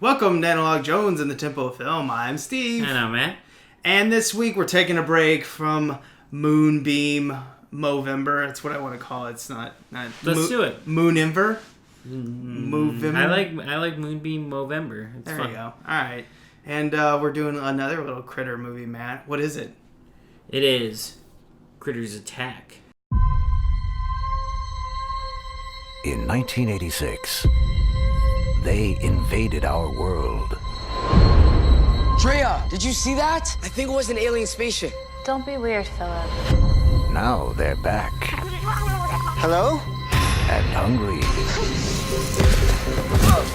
Welcome to Analog Jones in the Temple of Film. I'm Steve. And I'm Matt. And this week we're taking a break from Moonbeam Movember. That's what I want to call it. It's not Let's do it. Moonimber. Movember. I like Moonbeam Movember. It's there fun. you go. All right. And we're doing another little critter movie, Matt. What is it? It is Critters Attack. In 1986, they invaded our world. Drea, did you see that? I think it was an alien spaceship. Don't be weird, Phillip. Now they're back Hello? and hungry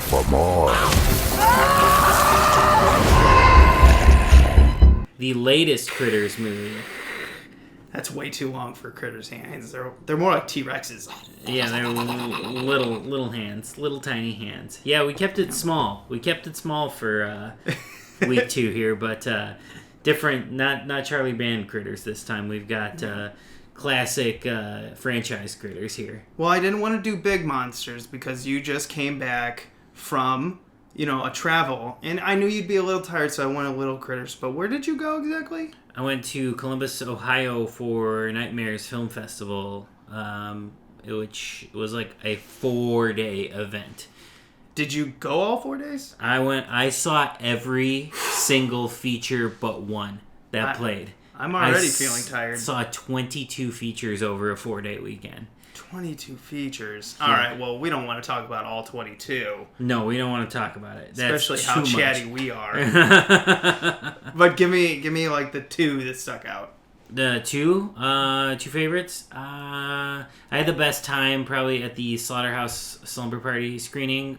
for more. The latest Critters movie. That's way too long for critters' hands. They're more like T-Rexes. Yeah, they're little hands, little tiny hands. Yeah, we kept it small. We kept it small for week 2 here, but different. Not Charlie Band critters this time. We've got classic franchise critters here. Well, I didn't want to do big monsters because you just came back from, a travel. And I knew you'd be a little tired, so I wanted little critters. But where did you go exactly? I went to Columbus, Ohio for Nightmares Film Festival, which was like a 4-day event. Did you go all 4 days? I saw every single feature but one that played. I'm already feeling tired. I saw 22 features over a 4-day weekend. 22 features. Yeah. All right, well, we don't want to talk about all 22. No, we don't want to talk about it. That's Especially how too chatty much. we are. But give me like the 2 that stuck out. The two favorites. I had the best time probably at the Slaughterhouse Slumber Party screening,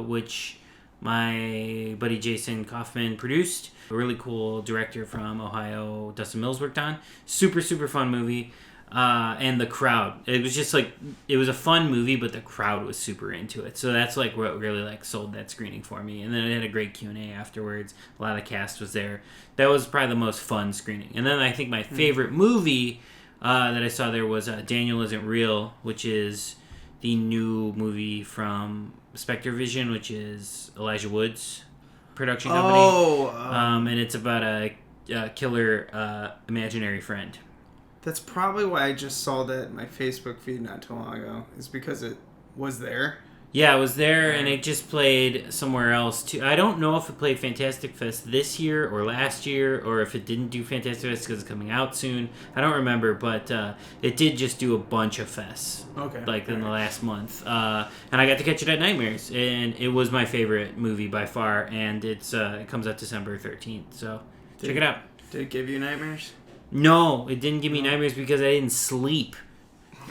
which my buddy Jason Kaufman produced. A really cool director from Ohio, Dustin Mills, worked on. Super, super fun movie. And the crowd. It was just like, it was a fun movie, but the crowd was super into it. So that's like what really sold that screening for me. And then it had a great Q&A afterwards. A lot of the cast was there. That was probably the most fun screening. And then I think my favorite movie that I saw there was Daniel Isn't Real, which is the new movie from Spectre Vision, which is Elijah Wood's production company. And it's about a killer imaginary friend. That's probably why I just saw that in my Facebook feed not too long ago. Is because it was there. Yeah, it was there, and it just played somewhere else too. I don't know if it played Fantastic Fest this year or last year, or if it didn't do Fantastic Fest because it's coming out soon. I don't remember, but it did just do a bunch of fests. Okay. In the last month, and I got to catch it at Nightmares, and it was my favorite movie by far. And it comes out December 13th, so check it out. Did it give you nightmares? No, it didn't give me nightmares because I didn't sleep.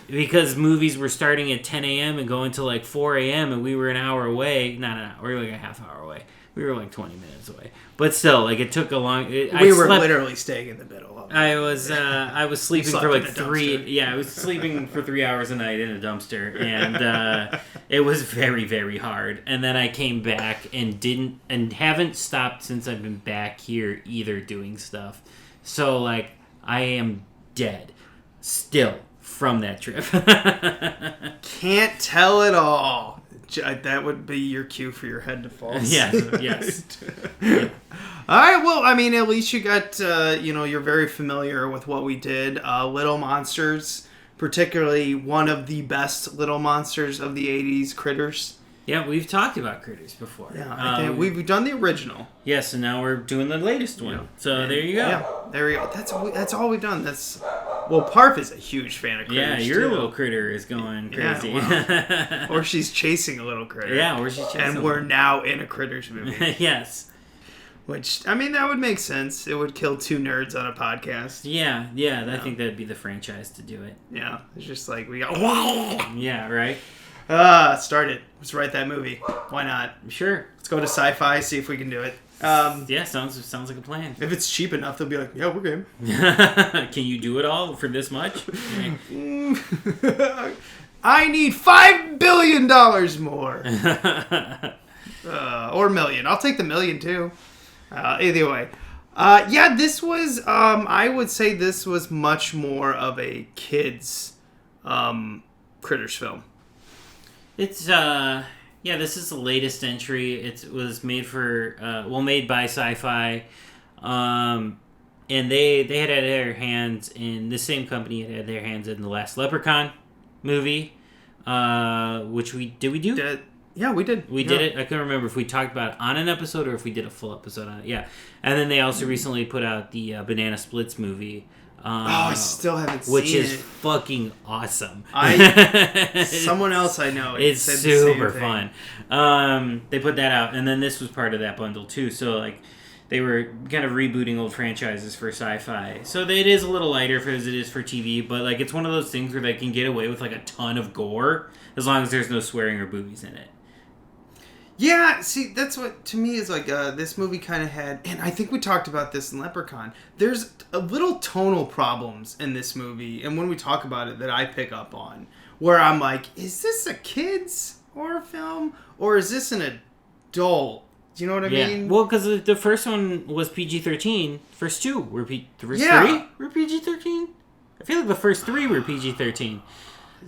Because movies were starting at 10 a.m. and going to like 4 a.m. and we were an hour away. Not an hour. We were like a half hour away. We were like 20 minutes away. But still, it took a long... We were literally staying in the middle of it. I was sleeping for like 3... Yeah, I was sleeping for 3 hours a night in a dumpster. And it was very, very hard. And then I came back and haven't stopped since I've been back here either doing stuff. So I am dead still from that trip. Can't tell it all. That would be your cue for your head to fall. Yes. Yeah. All right, well, I mean, at least you got, you're very familiar with what we did. Little Monsters, particularly one of the best Little Monsters of the 80s, Critters. Yeah, we've talked about Critters before. Yeah, I think we've done the original. Yes, and now we're doing the latest one. Yeah. So there you go. Yeah, there we go. That's all we've done. Parf is a huge fan of Critters. Yeah, your little critter is going crazy. Yeah, or she's chasing a little critter. Yeah, or she's chasing. And we're now in a Critters movie. Yes. Which, I mean, that would make sense. It would kill 2 nerds on a podcast. Yeah. I think that'd be the franchise to do it. Yeah, it's just like we got. Yeah, right. Start it. Let's write that movie. Why not? Sure. Let's go to Sci-Fi, see if we can do it. Yeah, sounds like a plan. If it's cheap enough, they'll be like, yeah, we're game. Can you do it all for this much? I need $5 billion more. Or million. I'll take the million, too. Either way. This was, I would say this was much more of a kid's Critters film. It's Yeah, this is the latest entry. It was made made by Sci-Fi. And they had their hands in... The same company had their hands in the last Leprechaun movie. Which we do? Yeah, we did. We did it. I couldn't remember if we talked about it on an episode or if we did a full episode on it. Yeah. And then they also recently put out the Banana Splits movie. I still haven't seen it. Which is fucking awesome. Someone else I know. It's super fun. They put that out. And then this was part of that bundle too. So like they were kind of rebooting old franchises for Sci-Fi. So it is a little lighter as it is for TV. But like it's one of those things where they can get away with like a ton of gore as long as there's no swearing or boobies in it. Yeah, see, that's what, to me, is like, this movie kind of had, and I think we talked about this in Leprechaun, there's a little tonal problems in this movie, and when we talk about it, that I pick up on, where I'm like, is this a kid's horror film, or is this an adult? Do you know what I mean? Well, because the first one was PG-13, first two were three were PG-13? I feel like the first three were PG-13.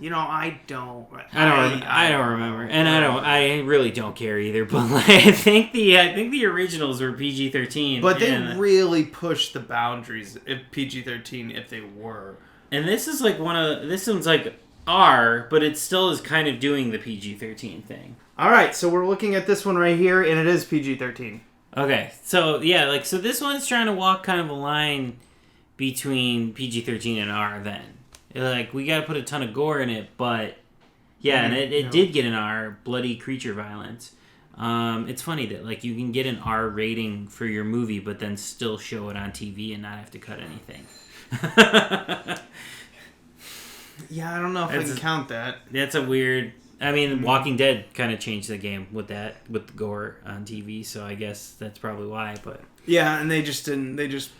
You know, I don't remember, and I really don't care either. But like, I think the originals were PG-13, but they really pushed the boundaries of PG-13 if they were. And this is like this one's like R, but it still is kind of doing the PG-13 thing. All right, so we're looking at this one right here, and it is PG-13. Okay, so yeah, so this one's trying to walk kind of a line between PG-13 and R. Then. Like, we gotta put a ton of gore in it, but... Yeah, and it did get an R, bloody creature violence. It's funny that, like, you can get an R rating for your movie, but then still show it on TV and not have to cut anything. Yeah, I don't know if I can count that. That's a weird... I mean, Walking Dead kind of changed the game with the gore on TV, so I guess that's probably why, but... Yeah, and they just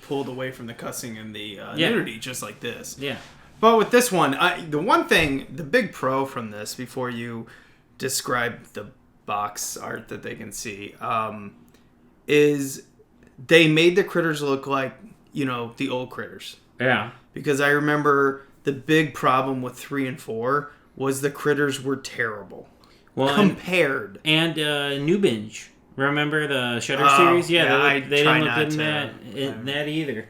pulled away from the cussing and the nudity, just like this. Yeah. But with this one, the big pro from this, before you describe the box art that they can see, is they made the critters look like, the old critters. Yeah. Because I remember the big problem with 3 and 4 was the critters were terrible. Well, compared. And New Binge. Remember the Shudder series? Yeah, they didn't look good in that either.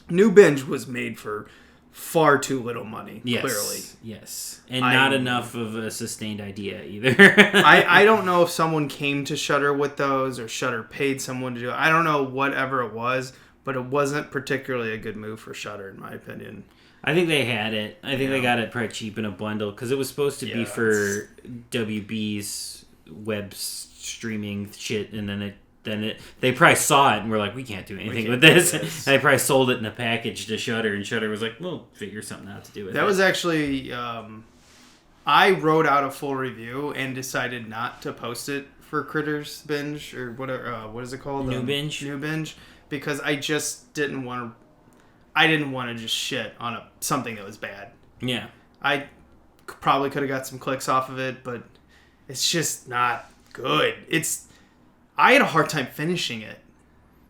New Binge was made for far too little money, clearly. Yes. And not enough of a sustained idea either. I don't know if someone came to Shudder with those or Shudder paid someone to do it. I don't know whatever it was, but it wasn't particularly a good move for Shudder, in my opinion. I think they had it. I think they got it probably cheap in a bundle because it was supposed to be for WB's web streaming shit, and then they probably saw it and were like, we can't do anything with this. And they probably sold it in a package to Shudder, and Shudder was like, we'll figure something out to do with it. That was actually, I wrote out a full review and decided not to post it for Critters Binge, or whatever, what is it called? New Binge, because I just didn't want to just shit on something that was bad. Yeah. I probably could have got some clicks off of it, but it's just not good. I had a hard time finishing it.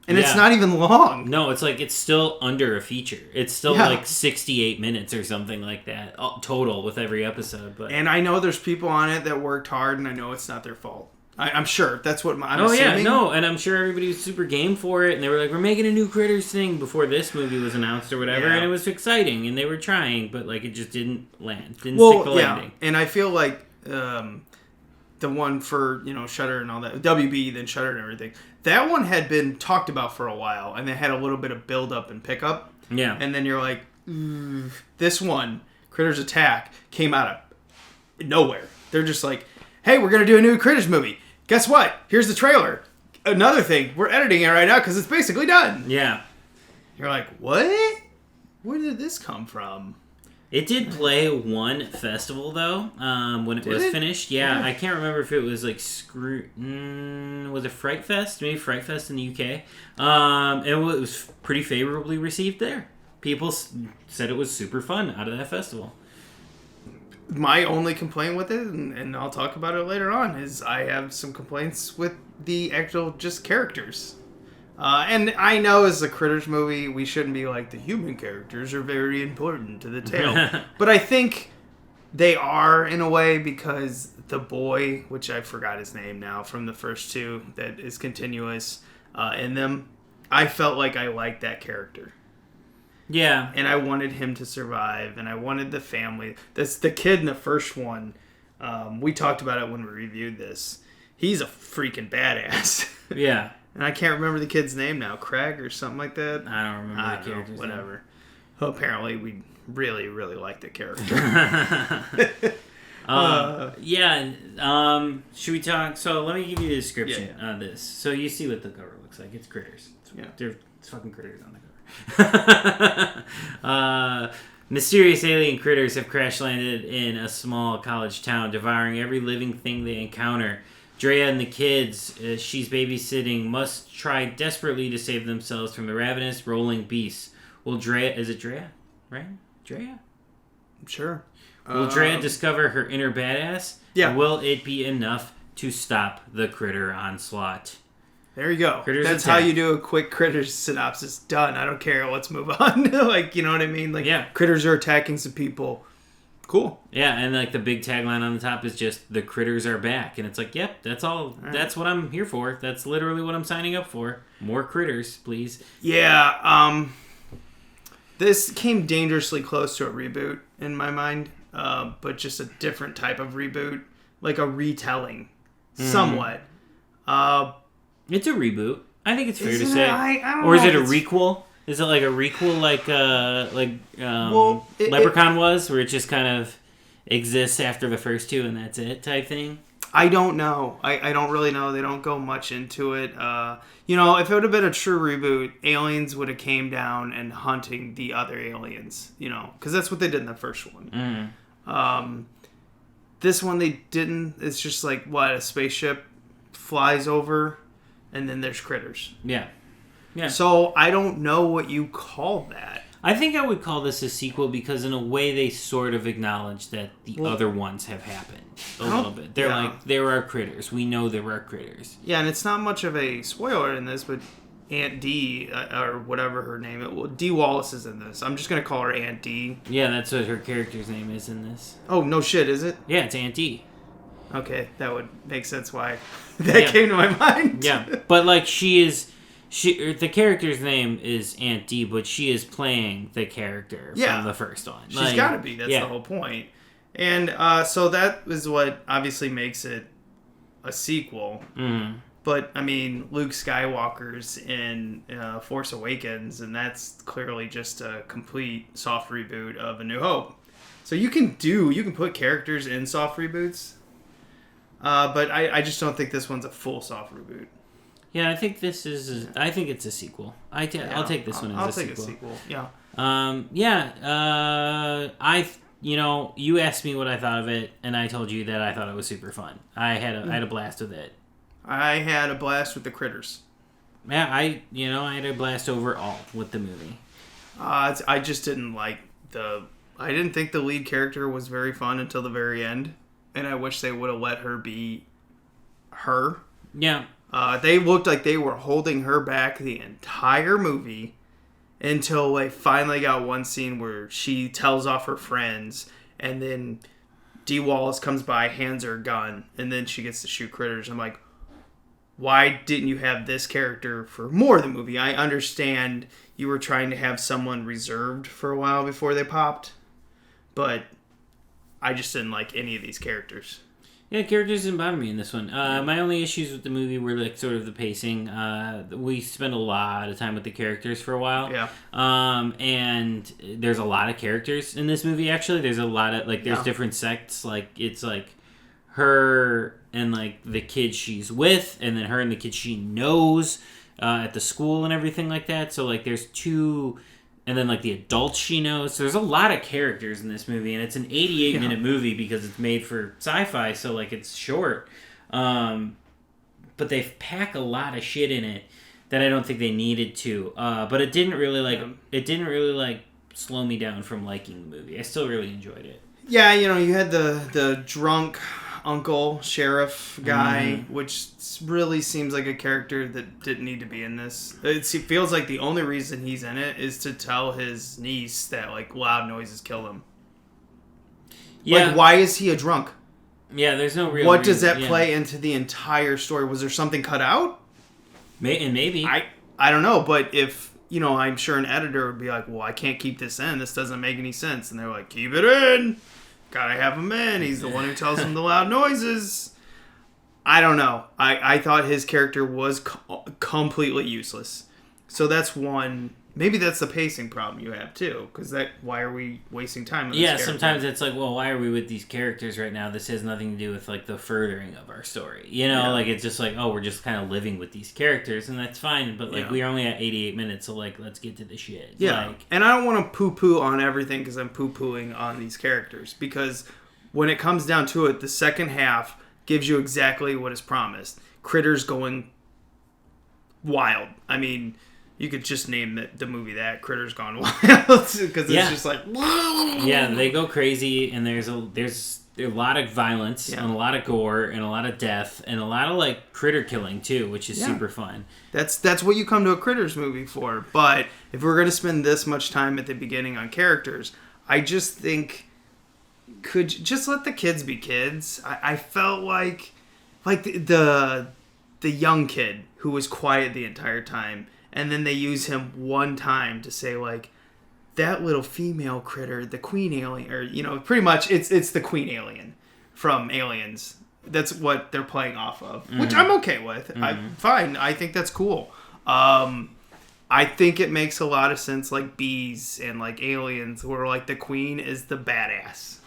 And it's not even long. No, it's still under a feature. It's still like 68 minutes or something like that total with every episode. But and I know there's people on it that worked hard, and I know it's not their fault. I'm sure. That's what I'm assuming. And I'm sure everybody was super game for it, and they were like, we're making a new Critters thing before this movie was announced or whatever, and it was exciting, and they were trying, but like it just didn't land. Didn't stick the landing. And I feel like the one for, Shudder and all that, WB, then Shudder and everything, that one had been talked about for a while, and they had a little bit of build up and pickup. Yeah. And then you're like, this one, Critters Attack, came out of nowhere. They're just like, hey, we're going to do a new Critters movie. Guess what? Here's the trailer. Another thing, we're editing it right now because it's basically done. Yeah. You're like, what? Where did this come from? It did play one festival, though, when it was finished. Yeah, I can't remember if it was like was it Fright Fest? Maybe Fright Fest in the UK. And it was pretty favorably received there. People said it was super fun out of that festival. My only complaint with it, and I'll talk about it later on, is I have some complaints with the actual just characters. And I know as a Critters movie, we shouldn't be like, the human characters are very important to the tale. But I think They are, in a way, because the boy, which I forgot his name now, from the first two, that is continuous in them, I felt like I liked that character. Yeah. And I wanted him to survive, and I wanted the family. That's the kid in the first one. We talked about it when we reviewed this. He's a freaking badass. Yeah. And I can't remember the kid's name now. Craig or something like that? I don't remember the character's name. Whatever. Well, apparently, we really, really like the character. Should we talk? So let me give you the description Yeah. on this. So you see what the cover looks like. It's critters. Yeah. It's fucking critters on the cover. Mysterious alien critters have crash landed in a small college town, devouring every living thing they encounter. Drea and the kids she's babysitting must try desperately to save themselves from the ravenous rolling beasts. Will Drea... Is it Drea? Right? Drea? Sure. Will Drea discover her inner badass? Yeah. And will it be enough to stop the critter onslaught? There you go. Critters That's attack. how you do a quick critters synopsis. Done. I don't care. Let's move on. Like, you know what I mean? Like, Yeah. critters are attacking some people. Cool. Yeah, and like the big tagline on the top is just, the critters are back. And it's like, yep, that's all. Right. That's what I'm here for. That's literally what I'm signing up for. More critters, please. Yeah, this came dangerously close to a reboot in my mind, but just a different type of reboot, like a retelling, somewhat. It's a reboot. I think it's fair to Isn't say. it? I don't or is know it a if it's- requel? Is it like a requel, Well, Leprechaun was, where it just kind of exists after the first two and that's it type thing? I don't know. I don't really know. They don't go much into it. If it would have been a true reboot, aliens would have came down and hunting the other aliens, because that's what they did in the first one. This one they didn't. It's just like, a spaceship flies over and then there's critters. Yeah. Yeah. So I don't know what you call that. I think I would call this a sequel because in a way they sort of acknowledge that the other ones have happened a little bit. They're like, there are critters. We know there are critters. Yeah, and it's not much of a spoiler in this, but Aunt Dee, or whatever her name is, Dee Wallace is in this. I'm just going to call her Aunt Dee. Yeah, that's what her character's name is in this. Oh, no shit, is it? Yeah, it's Aunt Dee. Okay, that would make sense why that came to my mind. Yeah, but like the character's name is Aunt Dee, but she is playing the character from the first one. She's got to be. That's the whole point. And so that is what obviously makes it a sequel. Mm-hmm. But, I mean, Luke Skywalker's in Force Awakens, and that's clearly just a complete soft reboot of A New Hope. So you can put characters in soft reboots, but I just don't think this one's a full soft reboot. Yeah, I think this is. I think it's a sequel. I'll take this one as a sequel. I'll take a sequel. Yeah. You asked me what I thought of it, and I told you that I thought it was super fun. I had a blast with it. I had a blast with the critters. Yeah, I had a blast overall with the movie. I just didn't like I didn't think the lead character was very fun until the very end, and I wish they would have let her be her. Yeah. They looked like they were holding her back the entire movie until they finally got one scene where she tells off her friends, and then Dee Wallace comes by, hands her a gun, and then she gets to shoot critters. I'm like, why didn't you have this character for more of the movie? I understand you were trying to have someone reserved for a while before they popped, but I just didn't like any of these characters. Yeah, characters didn't bother me in this one. My only issues with the movie were like sort of the pacing. We spent a lot of time with the characters for a while. Yeah. And there's a lot of characters in this movie. Actually, there's a lot of there's different sects. Like it's like her and like the kid she's with, and then her and the kid she knows at the school and everything like that. So like there's two. And then, like, the adults she knows. So there's a lot of characters in this movie. And it's an 88-minute movie because it's made for sci-fi. So, like, it's short. But they pack a lot of shit in it that I don't think they needed to. But it didn't really, slow me down from liking the movie. I still really enjoyed it. Yeah, you had the drunk uncle sheriff guy, which really seems like a character that didn't need to be in this. It feels like the only reason he's in it is to tell his niece that like loud noises kill him. Yeah. Like, why is he a drunk? Yeah, there's no real What does reason. that play into the entire story? Was there something cut out? Maybe. I don't know, but if, I'm sure an editor would be like, well, I can't keep this in. This doesn't make any sense. And they're like, keep it in. Gotta have him in. He's the one who tells him the loud noises. I don't know. I thought his character was completely useless. So that's one. Maybe that's the pacing problem you have too. Because why are we wasting time on this character? Sometimes it's like, well, why are we with these characters right now? This has nothing to do with like the furthering of our story. Like it's just like, oh, we're just kind of living with these characters, and that's fine. But like we're only at 88 minutes, so like let's get to the shit. Yeah, and I don't want to poo-poo on everything because I'm poo-pooing on these characters. Because when it comes down to it, the second half gives you exactly what is promised. Critters going wild. I mean, you could just name the movie that, Critters Gone Wild, because it's just like... Yeah, they go crazy, and there's a lot of violence, and a lot of gore, and a lot of death, and a lot of, like, critter killing, too, which is super fun. That's what you come to a Critters movie for, but if we're going to spend this much time at the beginning on characters, I just think... just let the kids be kids. I felt like the young kid who was quiet the entire time, and then they use him one time to say, like, that little female critter, the queen alien, or, pretty much it's the queen alien from Aliens. That's what they're playing off of, which I'm okay with. I'm fine. I think that's cool. I think it makes a lot of sense, like Bees and like Aliens, where like the queen is the badass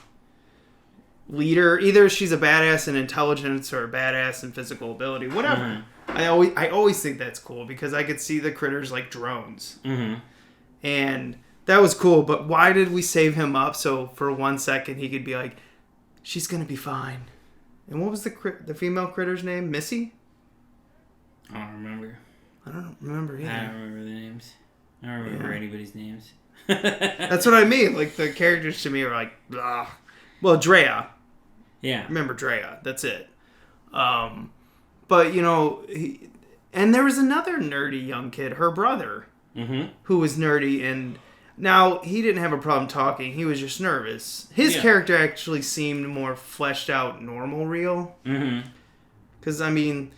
leader. Either she's a badass in intelligence or a badass in physical ability, whatever. I always think that's cool because I could see the critters like drones. And that was cool, but why did we save him up so for 1 second he could be like, she's gonna be fine? And what was the female critter's name? Missy? I don't remember. I don't remember either. I don't remember the names. I don't remember anybody's names. That's what I mean. Like, the characters to me are like, blah. Well, Drea. Yeah. Remember Drea. That's it. But, and there was another nerdy young kid, her brother, who was nerdy, and now he didn't have a problem talking. He was just nervous. His character actually seemed more fleshed out, normal, real. Because, I mean,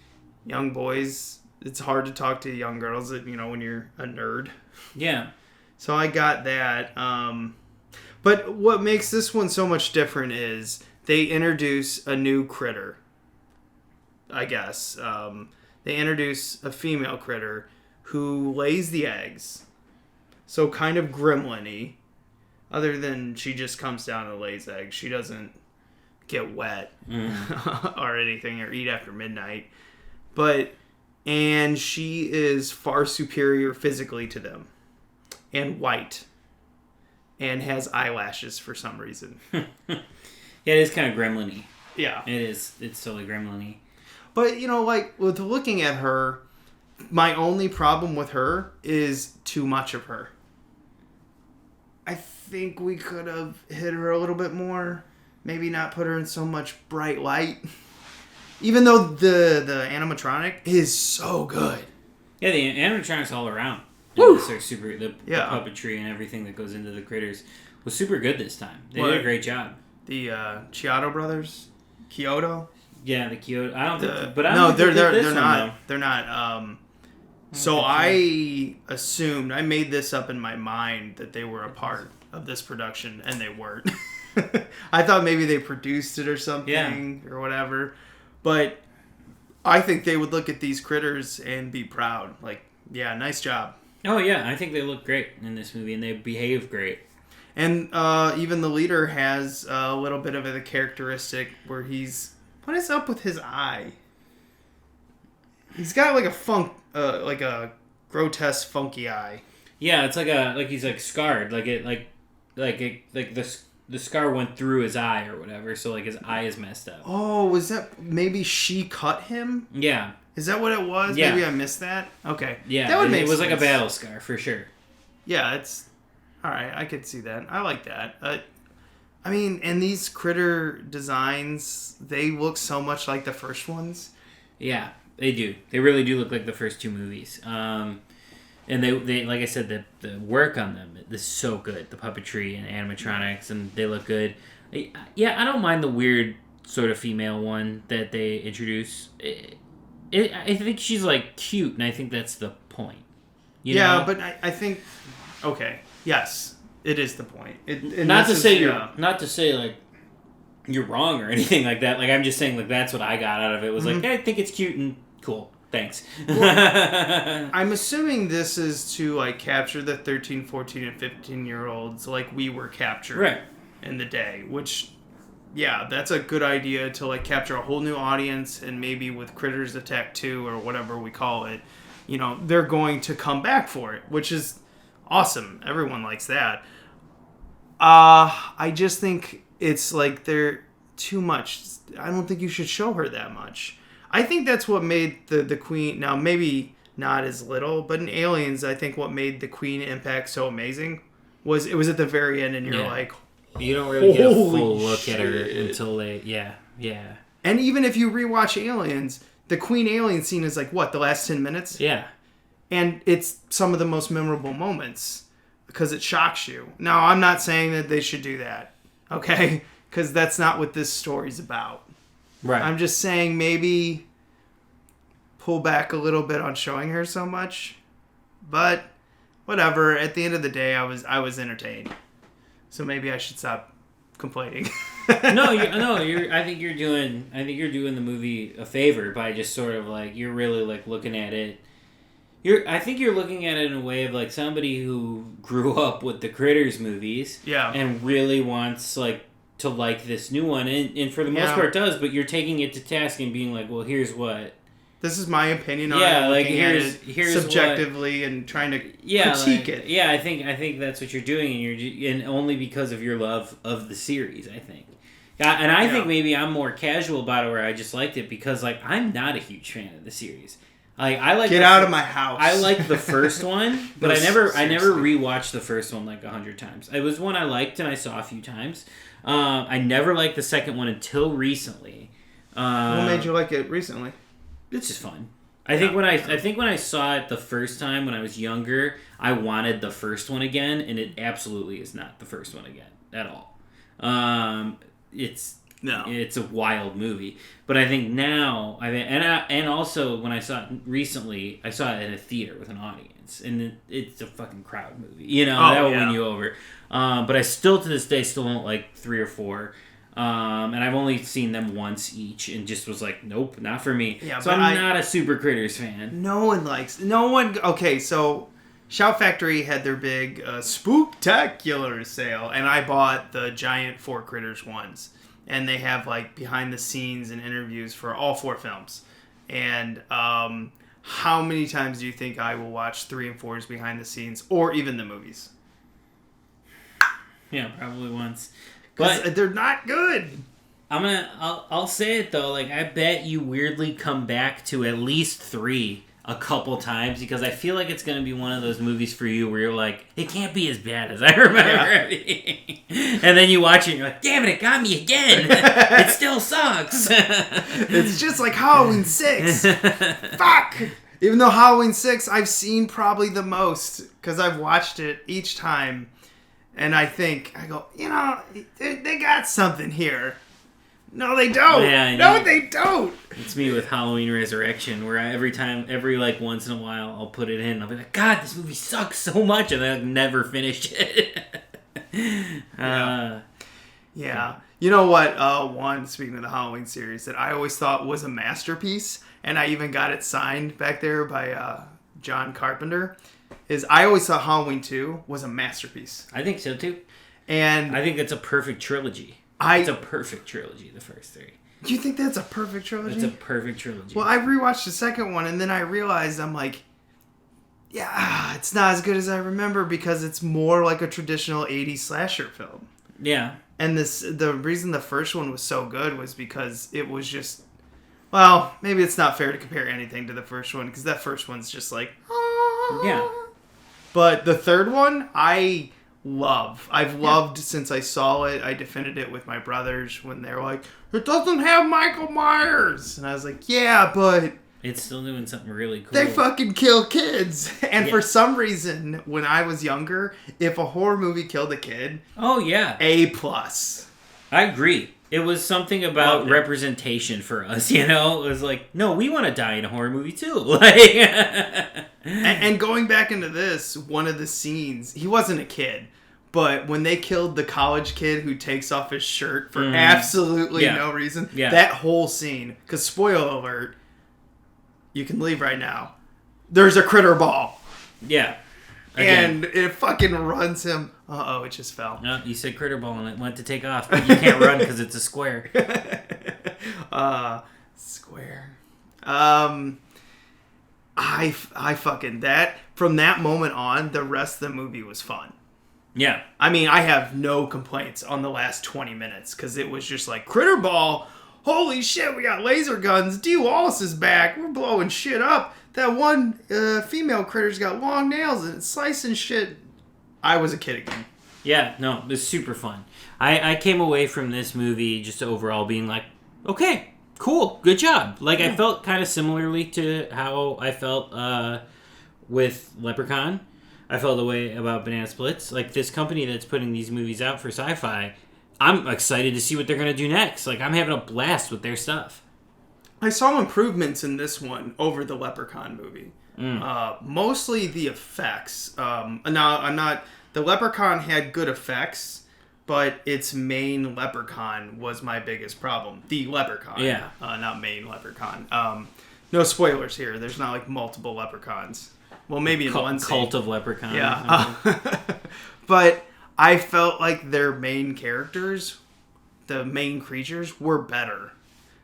young boys, it's hard to talk to young girls, when you're a nerd. Yeah. So I got that. But what makes this one so much different is they introduce a new critter, I guess. They introduce a female critter who lays the eggs. So kind of gremlin-y. Other than she just comes down and lays eggs. She doesn't get wet or anything or eat after midnight. And she is far superior physically to them. And white. And has eyelashes for some reason. Yeah, it is kind of gremlin-y. Yeah. It is. It's totally gremlin-y. But, like, with looking at her, my only problem with her is too much of her. I think we could have hit her a little bit more. Maybe not put her in so much bright light. Even though the animatronic is so good. Yeah, the animatronics all around. Woo! The puppetry and everything that goes into the critters was super good this time. They did a great job. The Chiodo brothers? Kyoto? Yeah, the Kyoto. I don't think... They're not. They're not. So I assumed... I made this up in my mind that they were a part of this production, and they weren't. I thought maybe they produced it or something, or whatever. But I think they would look at these critters and be proud. Like, yeah, nice job. Oh, yeah. I think they look great in this movie, and they behave great. And even the leader has a little bit of a characteristic where he's... What is up with his eye? He's got like a grotesque, funky eye. Yeah, it's like he's like scarred, the scar went through his eye or whatever, so like his eye is messed up. Oh, was that maybe she cut him? Yeah. Is that what it was? Yeah. Maybe I missed that. Okay. Yeah, that would make it was sense. like a battle scar for sure. Yeah, it's all right. I could see that. I like that. I mean, and these critter designs, they look so much like the first ones. Yeah, they do. They really do look like the first two movies. And they like I said, the work on them is so good. The puppetry and animatronics, and they look good. Yeah, I don't mind the weird sort of female one that they introduce. I think she's like cute, and I think that's the point. You know? But I think okay, yes, it is the point. Not to say like you're wrong or anything like that. Like I'm just saying like that's what I got out of it was like I think it's cute and cool. Thanks. Well, I'm assuming this is to like capture the 13, 14, and 15-year-olds like we were captured in the day, which that's a good idea to like capture a whole new audience, and maybe with Critters Attack 2 or whatever we call it, you know, they're going to come back for it, which is awesome. Everyone likes that. I just think it's like they're too much. I don't think you should show her that much. I think that's what made the Queen, now maybe not as little, but in Aliens, I think what made the Queen impact so amazing was it was at the very end, and you're like, you don't really get a full look shit. at her until they, And even if you rewatch Aliens, the Queen alien scene is like, what, the last 10 minutes? Yeah. And it's some of the most memorable moments because it shocks you. Now, I'm not saying that they should do that, okay? Because that's not what this story's about. Right. I'm just saying maybe pull back a little bit on showing her so much. But whatever. At the end of the day, I was entertained. So maybe I should stop complaining. I think you're doing the movie a favor by just sort of like you're really like looking at it. I think you're looking at it in a way of like somebody who grew up with the Critters movies, and really wants like to like this new one, and for the most part does. But you're taking it to task and being like, well, here's what. This is my opinion on it. Like here's subjectively what, and trying to critique it. Yeah, I think that's what you're doing, and only because of your love of the series, I think. And I think maybe I'm more casual about it, where I just liked it because like I'm not a huge fan of the series. Like I like get out of my house. I like the first one, but I never rewatched the first one like 100 times. It was one I liked and I saw a few times. I never liked the second one until recently. What made you like it recently? It's just fun. I think when I saw it the first time when I was younger, I wanted the first one again, and it absolutely is not the first one again at all. It's a wild movie, but I think now and also when I saw it recently, I saw it in a theater with an audience, and it's a fucking crowd movie. You know that will win you over. But I still to this day don't like 3 or 4. And I've only seen them once each, and just was like, nope, not for me. Yeah, so I'm not a super Critters fan. Okay, so Shout Factory had their big spooktacular sale, and I bought the giant 4 Critters ones. And they have like behind the scenes and interviews for all 4 films. And how many times do you think I will watch 3 and 4's behind the scenes, or even the movies? Yeah, probably once. But they're not good. I'll say it though, like I bet you weirdly come back to at least 3 a couple times, because I feel like it's gonna be one of those movies for you where you're like, it can't be as bad as I remember it. And then you watch it and you're like, damn it got me again. It still sucks. It's just like Halloween 6. Fuck! Even though Halloween 6 I've seen probably the most, because I've watched it each time. And I go, they got something here. No, they don't. Yeah, they don't. It's me with Halloween Resurrection, where every like once in a while, I'll put it in. I'll be like, God, this movie sucks so much, and I'll never finish it. Yeah. You know what? Speaking of the Halloween series, that I always thought was a masterpiece, and I even got it signed back there by John Carpenter. I always thought Halloween 2 was a masterpiece. I think so too. And I think it's a perfect trilogy. It's a perfect trilogy, the first 3. You think that's a perfect trilogy? It's a perfect trilogy. Well, I rewatched the second one, and then I realized, I'm like, yeah, it's not as good as I remember, because it's more like a traditional 80s slasher film. Yeah. And the reason the first one was so good was because it was just, well, maybe it's not fair to compare anything to the first one, because that first one's just like, yeah. But the third one, I've loved since I saw it. I defended it with my brothers when they were like, it doesn't have Michael Myers. And I was like, yeah, but it's still doing something really cool. They fucking kill kids. And for some reason, when I was younger, if a horror movie killed a kid, oh yeah, A+. I agree. It was something about representation for us, you know? It was like, no, we want to die in a horror movie too. Like, and going back into this, one of the scenes, he wasn't a kid, but when they killed the college kid who takes off his shirt for absolutely no reason, that whole scene, because spoiler alert, you can leave right now, there's a critter ball. Yeah. Again. And it fucking runs him. Uh-oh, it just fell. No, you said critter ball and it went to take off, but you can't run because it's a square. Square. I fucking, that, from that moment on, the rest of the movie was fun. Yeah. I mean, I have no complaints on the last 20 minutes, because it was just like, critter ball, holy shit, we got laser guns, Dee Wallace is back, we're blowing shit up. That one female critter's got long nails and it's slicing shit. I was a kid again. Yeah, no, it was super fun. I came away from this movie just overall being like, okay, cool, good job. Like, I felt kind of similarly to how I felt with Leprechaun. I felt the way about Banana Splits. Like, this company that's putting these movies out for sci-fi, I'm excited to see what they're going to do next. Like, I'm having a blast with their stuff. I saw improvements in this one over the Leprechaun movie. Mostly the effects. The Leprechaun had good effects, but its main Leprechaun was my biggest problem. The Leprechaun. Yeah. Not main Leprechaun. No spoilers here. There's not like multiple Leprechauns. Well, maybe in one scene. Cult of Leprechaun. Yeah. But I felt like their main characters, the main creatures, were better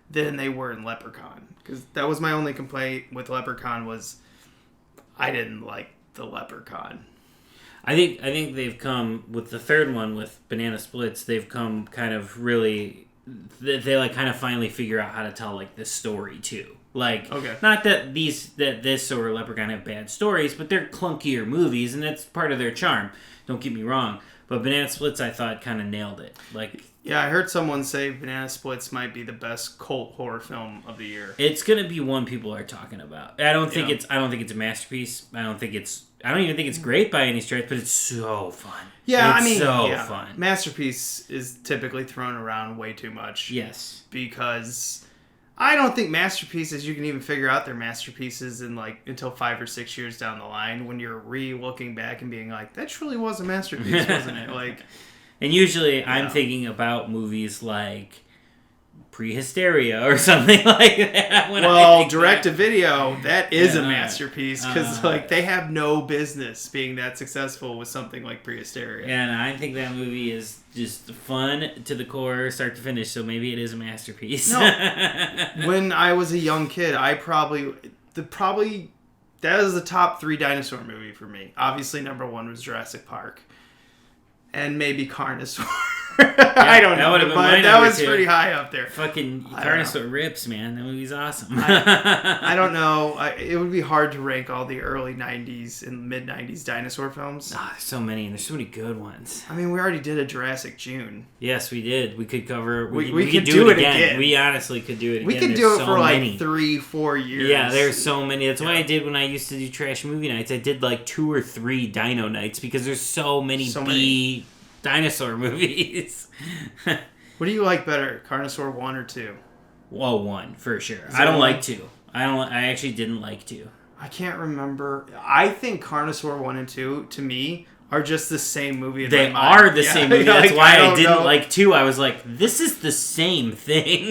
than they were in Leprechaun. Because that was my only complaint with Leprechaun was I didn't like the Leprechaun. I think they've come with the third one with Banana Splits. They've come kind of really, they like kind of finally figure out how to tell like this story too. Like, not that this or Leprechaun have bad stories, but they're clunkier movies, and that's part of their charm. Don't get me wrong, but Banana Splits I thought kind of nailed it. Like, yeah, I heard someone say Banana Splits might be the best cult horror film of the year. It's gonna be one people are talking about. I don't think it's a masterpiece. I don't even think it's great by any stretch, but it's so fun. Yeah, it's fun. Masterpiece is typically thrown around way too much. Yes. Because I don't think masterpieces, you can even figure out their masterpieces in like until 5 or 6 years down the line when you're re-looking back and being like, that truly was a masterpiece, wasn't it? Like, and usually I'm thinking about movies like Prehysteria or something like that. Well, direct-to-video, that is a masterpiece because like they have no business being that successful with something like Prehysteria. And I think that movie is just fun to the core, start to finish, so maybe it is a masterpiece. No. When I was a young kid, that is the top 3 dinosaur movie for me. Obviously, number 1 was Jurassic Park. And maybe Carnosaur. I don't know, but that was pretty high up there. Fucking Carnosaur rips, man. That movie's awesome. I don't know. It would be hard to rank all the early 90s and mid-90s dinosaur films. There's so many, and there's so many good ones. I mean, we already did a Jurassic June. Yes, we did. We could cover... We could do it again. We honestly could do it again. We could do it for like 3-4 years. Yeah, there's so many. That's what I did when I used to do trash movie nights. I did like 2 or 3 dino nights because there's so many dinosaur movies. What do you like better, Carnosaur 1 or 2? Well, 1 for sure. I don't like 2. I actually didn't like 2. I can't remember. I think Carnosaur 1 and 2 to me are just the same movie. They are the same movie. That's why I didn't like 2. I was like, this is the same thing.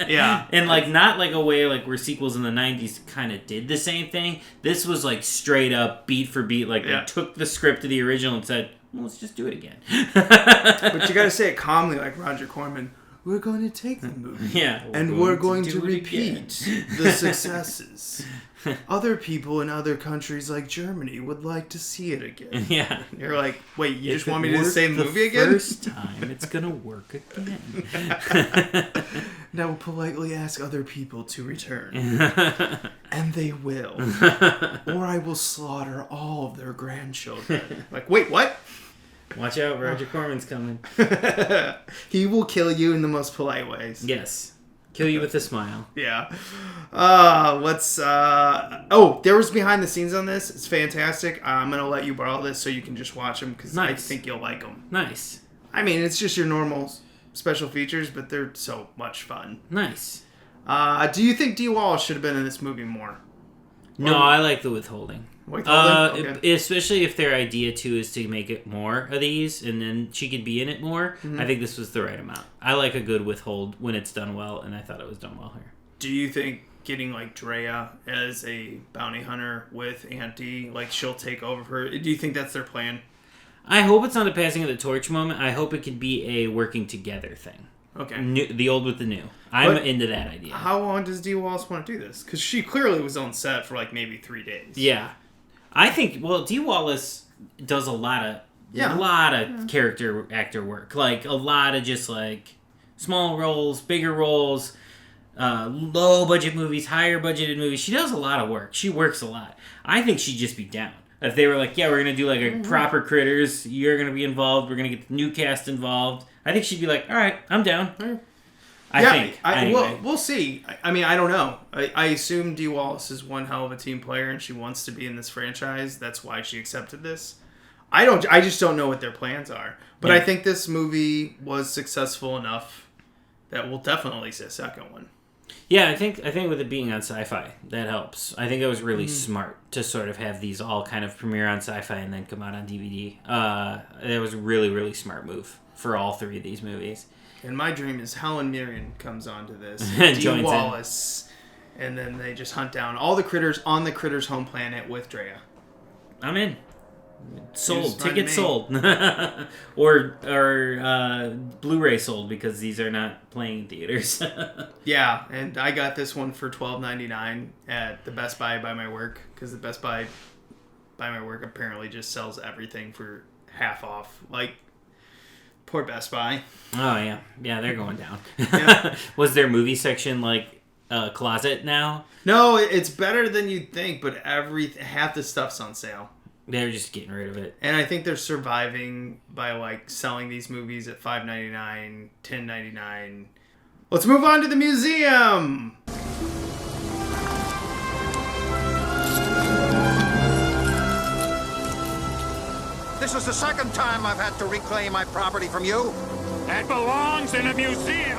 Yeah. And like not like a way like where sequels in the 90s kind of did the same thing. This was like straight up beat for beat. Like they took the script of the original and said, well, let's just do it again. But you got to say it calmly, like Roger Corman. We're going to take the movie, and we're going to repeat the successes. Other people in other countries like Germany would like to see it again. Yeah, you're like, wait, you just want me to do the same movie again? First time, it's gonna work again. Now we'll politely ask other people to return, and they will, or I will slaughter all of their grandchildren. Like, wait, what? Watch out, Roger Corman's coming. He will kill you in the most polite ways. Yes. Kill you with a smile. Yeah. There was behind the scenes on this. It's fantastic. I'm going to let you borrow this so you can just watch them because I think you'll like them. Nice. I mean, it's just your normal special features, but they're so much fun. Nice. Do you think Dee Wallace should have been in this movie more? No, I like the withholding. Okay. Especially if their idea too is to make it more of these, and then she could be in it more. Mm-hmm. I think this was the right amount. I like a good withhold when it's done well, and I thought it was done well here. Do you think getting like Drea as a bounty hunter with Aunt Dee, like she'll take over her? Do you think that's their plan? I hope it's not a passing of the torch moment. I hope it could be a working together thing. Okay. The old with the new. I'm into that idea. How long does Dee Wallace want to do this? Because she clearly was on set for like maybe 3 days. Yeah. I think, Dee Wallace does a lot of character actor work. Like, a lot of just like small roles, bigger roles, low budget movies, higher budgeted movies. She does a lot of work. She works a lot. I think she'd just be down. If they were like, yeah, we're going to do like a proper Critters, you're going to be involved, we're going to get the new cast involved. I think she'd be like, all right, I'm down. I think. Anyway. We'll see. I mean, I don't know. I assume Dee Wallace is one hell of a team player and she wants to be in this franchise. That's why she accepted this. I just don't know what their plans are. But I think this movie was successful enough that we'll definitely see a second one. Yeah, I think with it being on Sci-Fi, that helps. I think it was really smart to sort of have these all kind of premiere on Sci-Fi and then come out on DVD. That was a really, really smart move for all 3 of these movies. And my dream is Helen Mirren comes onto this, Dee Wallace, and then they just hunt down all the critters on the Critters' home planet with Drea. I'm in. Sold. Tickets sold. or Blu-ray sold because these are not playing in theaters. Yeah, and I got this one for $12.99 at the Best Buy by my work because the Best Buy by my work apparently just sells everything for half off. Like, poor Best Buy. Oh, yeah. Yeah, they're going down. Yeah. Was their movie section like a closet now? No, it's better than you'd think, but half the stuff's on sale. They're just getting rid of it. And I think they're surviving by like selling these movies at $5.99, $10.99. Let's move on to the museum. This is the second time I've had to reclaim my property from you. That belongs in a museum.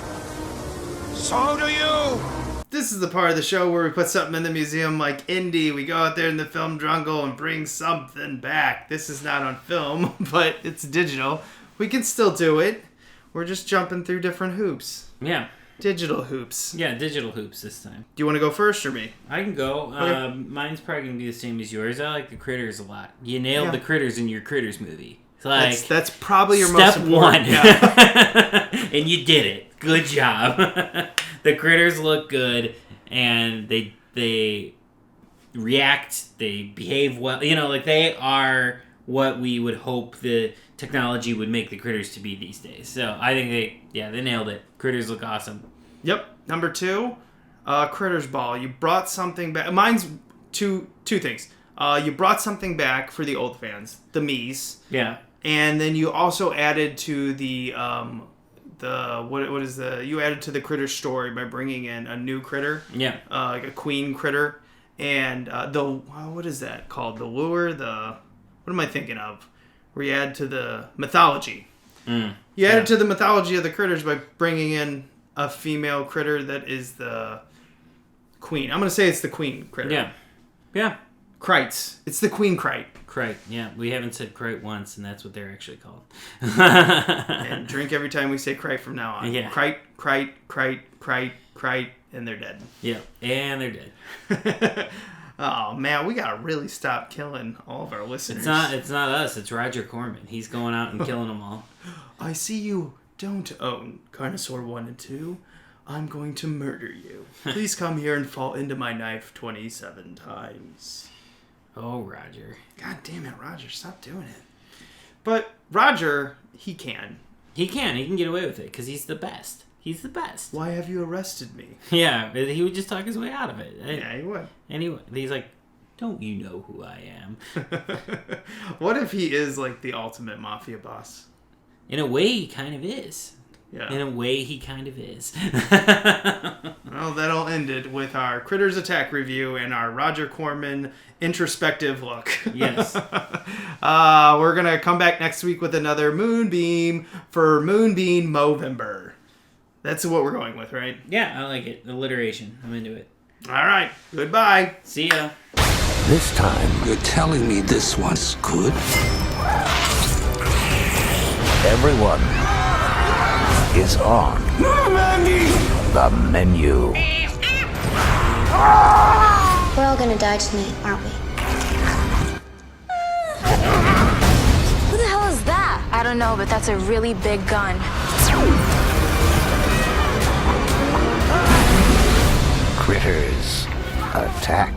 So do you. This is the part of the show where we put something in the museum like Indy. We go out there in the film jungle and bring something back. This is not on film, but it's digital. We can still do it. We're just jumping through different hoops. Yeah. Digital hoops. Yeah, digital hoops this time. Do you want to go first or me? I can go. Okay. Mine's probably going to be the same as yours. I like the Critters a lot. You nailed the Critters in your Critters movie. It's like that's probably your most step important. one. Yeah. And you did it. Good job. The Critters look good, and they react, they behave well. You know, like they are what we would hope the technology would make the Critters to be these days. So I think they nailed it. Critters look awesome. Yep. Number 2, Critters Ball. You brought something back. Mine's two things. You brought something back for the old fans, the Mies. Yeah. And then you also added to the you added to the Critter story by bringing in a new critter. Yeah. Like a queen critter. And what is that called? The lure? What am I thinking of? Where you add to the mythology. You added to the mythology of the critters by bringing in a female critter that is the queen. I'm going to say it's the queen critter. Yeah. Yeah. Krites. It's the queen krite. Krite. Yeah. We haven't said krite once, and that's what they're actually called. And drink every time we say krite from now on. Yeah. Krite, krite, krite, krite, krite, and they're dead. Yeah. And they're dead. Oh, man, we got to really stop killing all of our listeners. It's not us. It's Roger Corman. He's going out and killing them all. I see you don't own Carnosaur 1 and 2. I'm going to murder you. Please come here and fall into my knife 27 times. Oh, Roger. God damn it, Roger. Stop doing it. But Roger, he can. He can get away with it because he's the best. He's the best. Why have you arrested me? Yeah, he would just talk his way out of it. Yeah, he would. Anyway, he's like, don't you know who I am? What if he is like the ultimate mafia boss? In a way, he kind of is. Yeah. In a way, he kind of is. Well, that'll end it with our Critters Attack review and our Roger Corman introspective look. Yes. We're going to come back next week with another Moonbeam for Moonbeam Movember. That's what we're going with, right? Yeah, I like it. Alliteration. I'm into it. All right. Goodbye. See ya. This time, You're telling me this one's good? everyone is on the menu. We're all gonna die tonight, aren't we? Who the hell is that? I don't know, but that's a really big gun. Critters Attack.